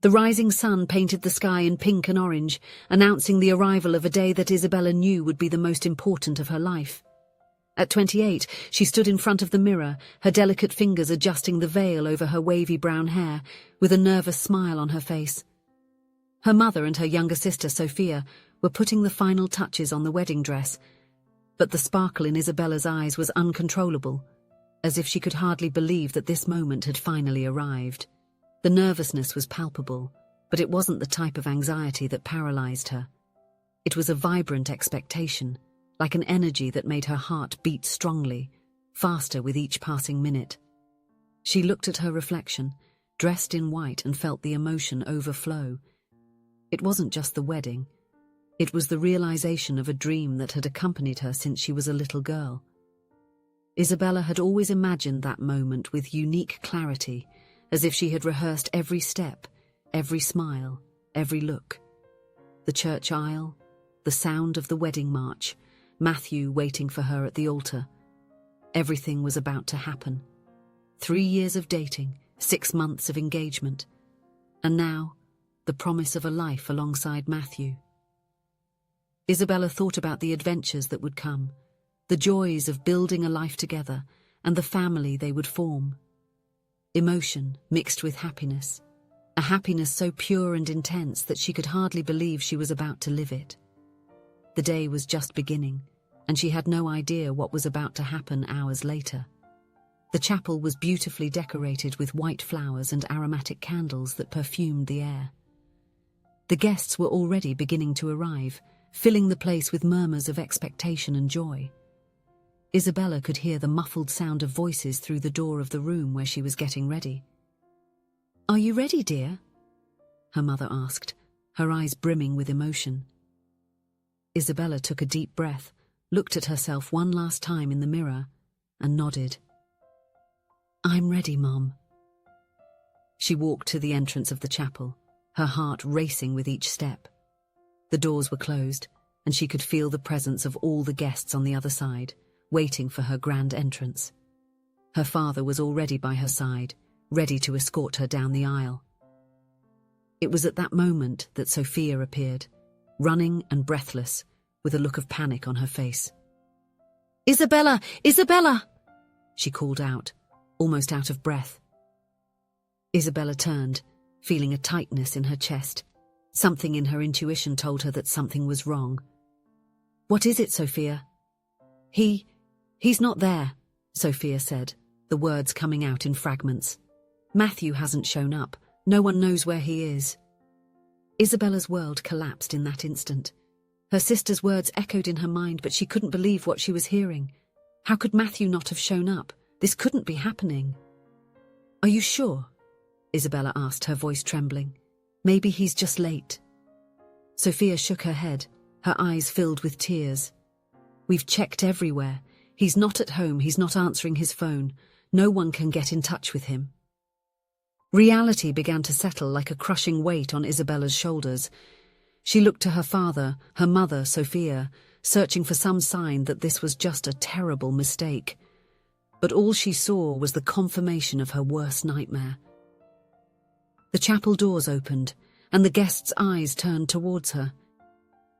The rising sun painted the sky in pink and orange, announcing the arrival of a day that Isabella knew would be the most important of her life. At 28, she stood in front of the mirror, her delicate fingers adjusting the veil over her wavy brown hair, with a nervous smile on her face. Her mother and her younger sister, Sophia, were putting the final touches on the wedding dress, but the sparkle in Isabella's eyes was uncontrollable, as if she could hardly believe that this moment had finally arrived. The nervousness was palpable, but it wasn't the type of anxiety that paralyzed her. It was a vibrant expectation, like an energy that made her heart beat strongly, faster with each passing minute. She looked at her reflection, dressed in white, and felt the emotion overflow. It wasn't just the wedding. It was the realization of a dream that had accompanied her since she was a little girl. Isabella had always imagined that moment with unique clarity, as if she had rehearsed every step, every smile, every look. The church aisle, the sound of the wedding march, Matthew waiting for her at the altar. Everything was about to happen. 3 years of dating, 6 months of engagement, and now, the promise of a life alongside Matthew. Isabella thought about the adventures that would come, the joys of building a life together, and the family they would form. Emotion mixed with happiness, a happiness so pure and intense that she could hardly believe she was about to live it. The day was just beginning, and she had no idea what was about to happen hours later. The chapel was beautifully decorated with white flowers and aromatic candles that perfumed the air. The guests were already beginning to arrive, filling the place with murmurs of expectation and joy. Isabella could hear the muffled sound of voices through the door of the room where she was getting ready. "Are you ready, dear?" her mother asked, her eyes brimming with emotion. Isabella took a deep breath, looked at herself one last time in the mirror, and nodded. "I'm ready, Mom." She walked to the entrance of the chapel, her heart racing with each step. The doors were closed, and she could feel the presence of all the guests on the other side, waiting for her grand entrance. Her father was already by her side, ready to escort her down the aisle. It was at that moment that Sophia appeared, running and breathless, with a look of panic on her face. "Isabella! Isabella!" she called out, almost out of breath. Isabella turned, feeling a tightness in her chest. Something in her intuition told her that something was wrong. "What is it, Sophia?" He's not there," Sophia said, the words coming out in fragments. "Matthew hasn't shown up. No one knows where he is." Isabella's world collapsed in that instant. Her sister's words echoed in her mind, but she couldn't believe what she was hearing. How could Matthew not have shown up? This couldn't be happening. "Are you sure?" Isabella asked, her voice trembling. "Maybe he's just late." Sophia shook her head, her eyes filled with tears. "We've checked everywhere. He's not at home, he's not answering his phone. No one can get in touch with him." Reality began to settle like a crushing weight on Isabella's shoulders. She looked to her father, her mother, Sophia, searching for some sign that this was just a terrible mistake. But all she saw was the confirmation of her worst nightmare. The chapel doors opened, and the guests' eyes turned towards her.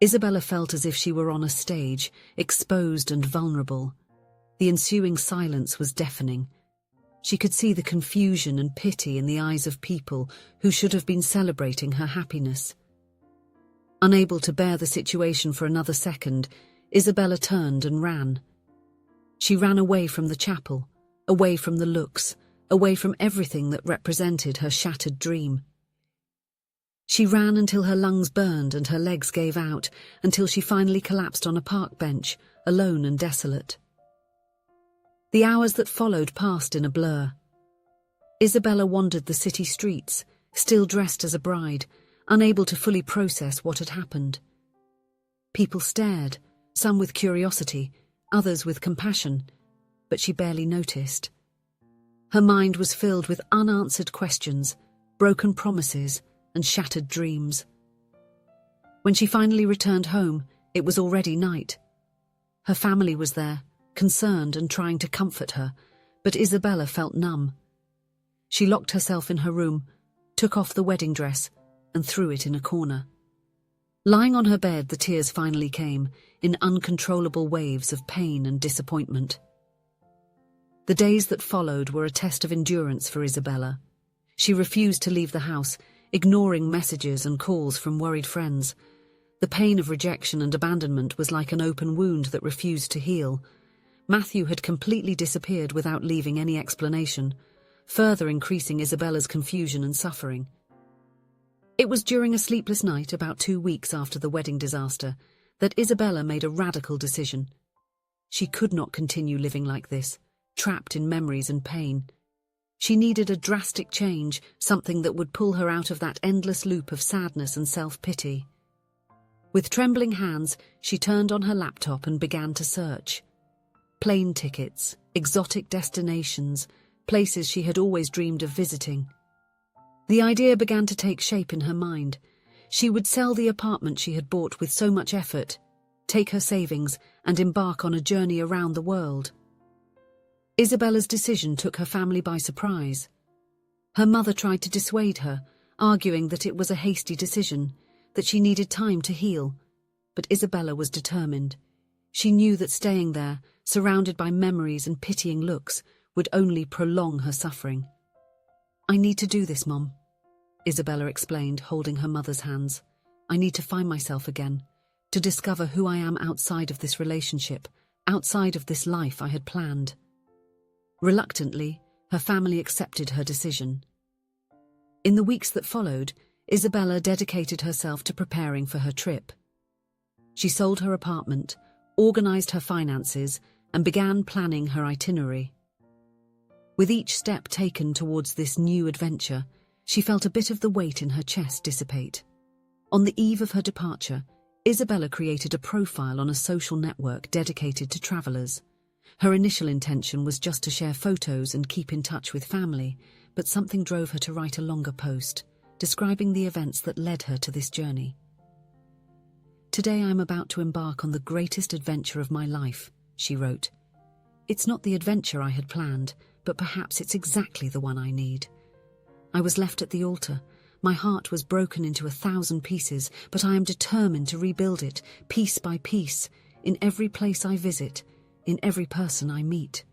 Isabella felt as if she were on a stage, exposed and vulnerable. The ensuing silence was deafening. She could see the confusion and pity in the eyes of people who should have been celebrating her happiness. Unable to bear the situation for another second, Isabella turned and ran. She ran away from the chapel, away from the looks, away from everything that represented her shattered dream. She ran until her lungs burned and her legs gave out, until she finally collapsed on a park bench, alone and desolate. The hours that followed passed in a blur. Isabella wandered the city streets, still dressed as a bride, unable to fully process what had happened. People stared, some with curiosity, others with compassion, but she barely noticed. Her mind was filled with unanswered questions, broken promises, and shattered dreams. When she finally returned home, it was already night. Her family was there, concerned and trying to comfort her, but Isabella felt numb. She locked herself in her room, took off the wedding dress, and threw it in a corner. Lying on her bed, the tears finally came, in uncontrollable waves of pain and disappointment. The days that followed were a test of endurance for Isabella. She refused to leave the house, ignoring messages and calls from worried friends. The pain of rejection and abandonment was like an open wound that refused to heal. Matthew had completely disappeared without leaving any explanation, further increasing Isabella's confusion and suffering. It was during a sleepless night, about 2 weeks after the wedding disaster, that Isabella made a radical decision. She could not continue living like this, trapped in memories and pain. She needed a drastic change, something that would pull her out of that endless loop of sadness and self-pity. With trembling hands, she turned on her laptop and began to search. Plane tickets, exotic destinations, places she had always dreamed of visiting. The idea began to take shape in her mind. She would sell the apartment she had bought with so much effort, take her savings, and embark on a journey around the world. Isabella's decision took her family by surprise. Her mother tried to dissuade her, arguing that it was a hasty decision, that she needed time to heal. But Isabella was determined. She knew that staying there, surrounded by memories and pitying looks, would only prolong her suffering. "I need to do this, Mom," Isabella explained, holding her mother's hands. "I need to find myself again, to discover who I am outside of this relationship, outside of this life I had planned." Reluctantly, her family accepted her decision. In the weeks that followed, Isabella dedicated herself to preparing for her trip. She sold her apartment, organized her finances, and began planning her itinerary. With each step taken towards this new adventure, she felt a bit of the weight in her chest dissipate. On the eve of her departure, Isabella created a profile on a social network dedicated to travelers. Her initial intention was just to share photos and keep in touch with family, but something drove her to write a longer post, describing the events that led her to this journey. "Today I am about to embark on the greatest adventure of my life," she wrote. "It's not the adventure I had planned, but perhaps it's exactly the one I need. I was left at the altar. My heart was broken into 1,000 pieces, but I am determined to rebuild it, piece by piece, in every place I visit, in every person I meet."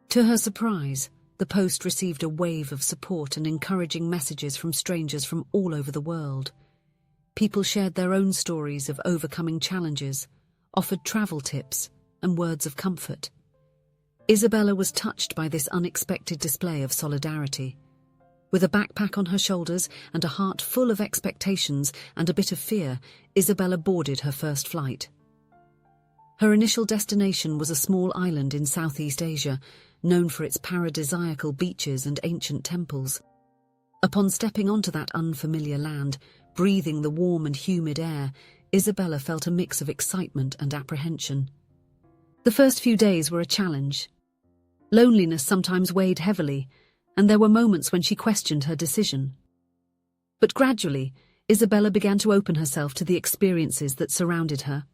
To her surprise, the post received a wave of support and encouraging messages from strangers from all over the world. People shared their own stories of overcoming challenges, offered travel tips, and words of comfort. Isabella was touched by this unexpected display of solidarity. With a backpack on her shoulders and a heart full of expectations and a bit of fear, Isabella boarded her first flight. Her initial destination was a small island in Southeast Asia, known for its paradisiacal beaches and ancient temples. Upon stepping onto that unfamiliar land, breathing the warm and humid air, Isabella felt a mix of excitement and apprehension. The first few days were a challenge. Loneliness sometimes weighed heavily, and there were moments when she questioned her decision. But gradually, Isabella began to open herself to the experiences that surrounded her.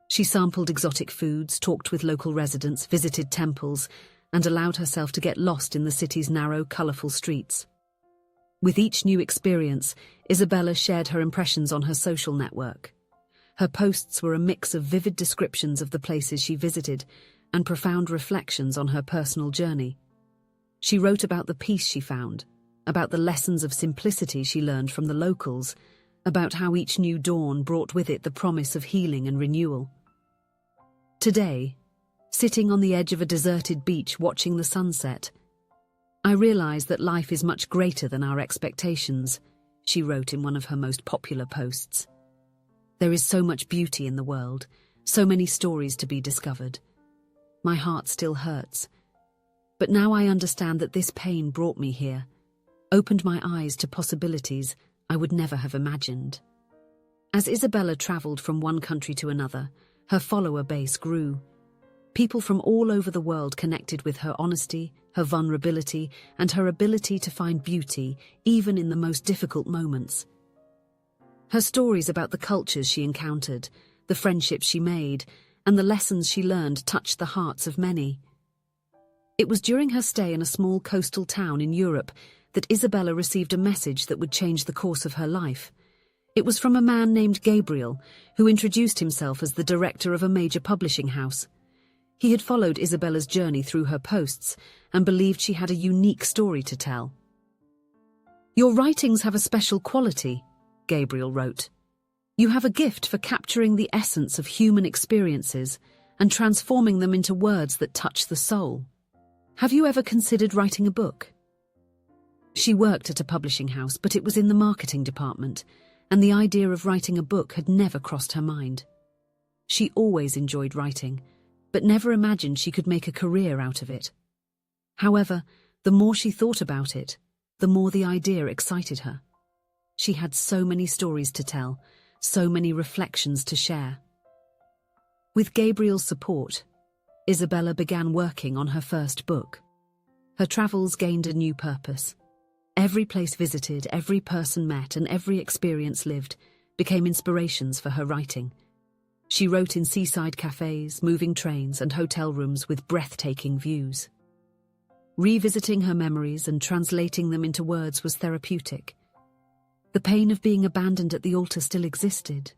She sampled exotic foods, talked with local residents, visited temples, and allowed herself to get lost in the city's narrow, colourful streets. With each new experience, Isabella shared her impressions on her social network. Her posts were a mix of vivid descriptions of the places she visited and profound reflections on her personal journey. She wrote about the peace she found, about the lessons of simplicity she learned from the locals, about how each new dawn brought with it the promise of healing and renewal. Today, sitting on the edge of a deserted beach watching the sunset, "I realize that life is much greater than our expectations," she wrote in one of her most popular posts. "There is so much beauty in the world, so many stories to be discovered. My heart still hurts. But now I understand that this pain brought me here, opened my eyes to possibilities I would never have imagined." As Isabella traveled from one country to another, her follower base grew. People from all over the world connected with her honesty, her vulnerability, and her ability to find beauty even in the most difficult moments. Her stories about the cultures she encountered, the friendships she made, and the lessons she learned touched the hearts of many. It was during her stay in a small coastal town in Europe that Isabella received a message that would change the course of her life. It was from a man named Gabriel, who introduced himself as the director of a major publishing house. He had followed Isabella's journey through her posts and believed she had a unique story to tell. "Your writings have a special quality," Gabriel wrote. "You have a gift for capturing the essence of human experiences and transforming them into words that touch the soul. Have you ever considered writing a book?" She worked at a publishing house, but it was in the marketing department, and the idea of writing a book had never crossed her mind. She always enjoyed writing, but never imagined she could make a career out of it. However, the more she thought about it, the more the idea excited her. She had so many stories to tell, so many reflections to share. With Gabriel's support, Isabella began working on her first book. Her travels gained a new purpose. Every place visited, every person met, and every experience lived became inspirations for her writing. She wrote in seaside cafes, moving trains, and hotel rooms with breathtaking views. Revisiting her memories and translating them into words was therapeutic. The pain of being abandoned at the altar still existed,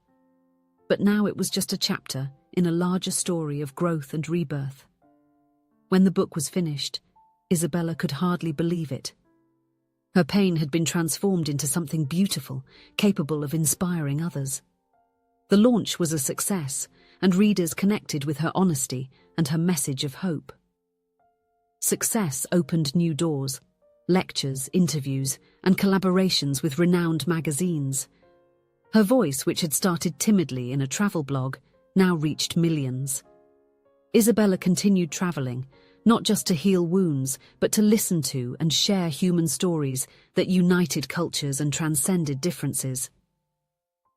but now it was just a chapter in a larger story of growth and rebirth. When the book was finished, Isabella could hardly believe it. Her pain had been transformed into something beautiful, capable of inspiring others. The launch was a success, and readers connected with her honesty and her message of hope. Success opened new doors: lectures, interviews, and collaborations with renowned magazines. Her voice, which had started timidly in a travel blog, now reached millions. Isabella continued traveling, not just to heal wounds, but to listen to and share human stories that united cultures and transcended differences.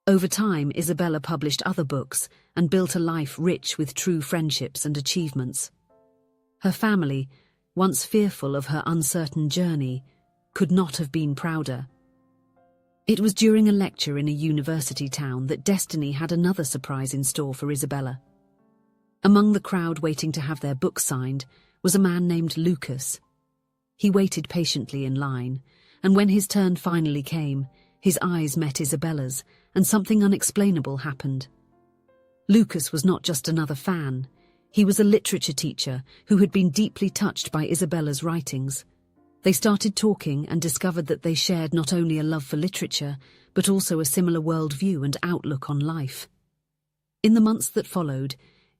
Over time, Isabella published other books and built a life rich with true friendships and achievements. Her family, once fearful of her uncertain journey, could not have been prouder. It was during a lecture in a university town that destiny had another surprise in store for Isabella. Among the crowd waiting to have their book signed was a man named Lucas. He waited patiently in line, and when his turn finally came, his eyes met Isabella's, and something unexplainable happened. Lucas was not just another fan. He was a literature teacher who had been deeply touched by Isabella's writings. They started talking and discovered that they shared not only a love for literature, but also a similar worldview and outlook on life. In the months that followed,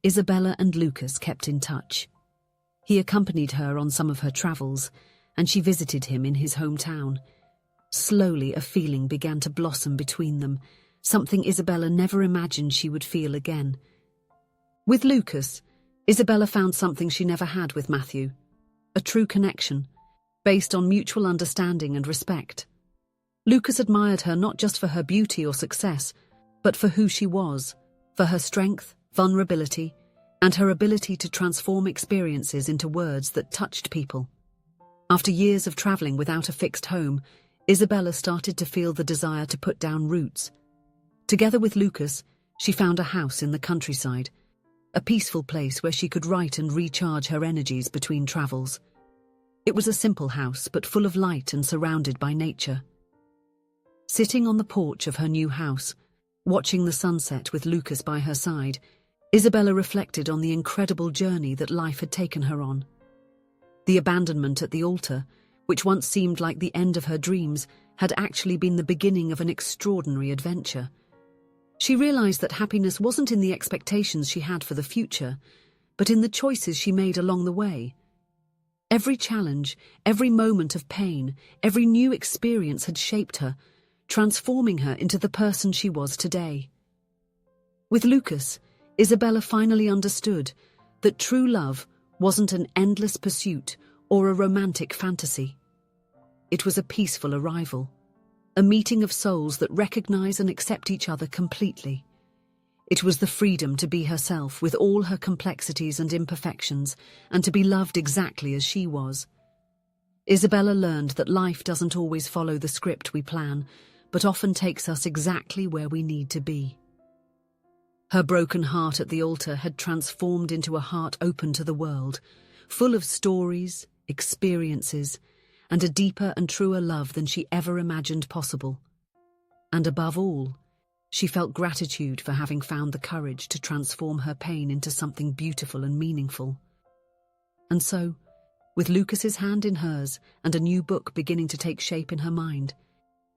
Isabella and Lucas kept in touch. He accompanied her on some of her travels, and she visited him in his hometown. Slowly, a feeling began to blossom between them, something Isabella never imagined she would feel again. With Lucas, Isabella found something she never had with Matthew: a true connection, based on mutual understanding and respect. Lucas admired her not just for her beauty or success, but for who she was, for her strength, vulnerability, and her ability to transform experiences into words that touched people. After years of traveling without a fixed home, Isabella started to feel the desire to put down roots. Together with Lucas, she found a house in the countryside, a peaceful place where she could write and recharge her energies between travels. It was a simple house, but full of light and surrounded by nature. Sitting on the porch of her new house, watching the sunset with Lucas by her side, Isabella reflected on the incredible journey that life had taken her on. The abandonment at the altar, which once seemed like the end of her dreams, had actually been the beginning of an extraordinary adventure. She realized that happiness wasn't in the expectations she had for the future, but in the choices she made along the way. Every challenge, every moment of pain, every new experience had shaped her, transforming her into the person she was today. With Lucas, Isabella finally understood that true love wasn't an endless pursuit or a romantic fantasy. It was a peaceful arrival, a meeting of souls that recognize and accept each other completely. It was the freedom to be herself with all her complexities and imperfections, and to be loved exactly as she was. Isabella learned that life doesn't always follow the script we plan, but often takes us exactly where we need to be. Her broken heart at the altar had transformed into a heart open to the world, full of stories, experiences, and a deeper and truer love than she ever imagined possible. And above all, she felt gratitude for having found the courage to transform her pain into something beautiful and meaningful. And so, with Lucas's hand in hers and a new book beginning to take shape in her mind,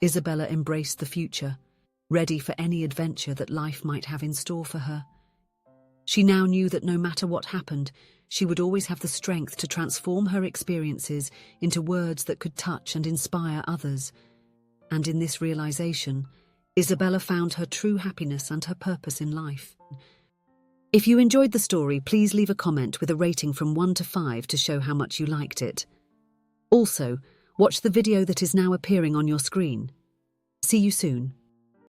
Isabella embraced the future, ready for any adventure that life might have in store for her. She now knew that no matter what happened, she would always have the strength to transform her experiences into words that could touch and inspire others. And in this realization, Isabella found her true happiness and her purpose in life. If you enjoyed the story, please leave a comment with a rating from 1 to 5 to show how much you liked it. Also, watch the video that is now appearing on your screen. See you soon.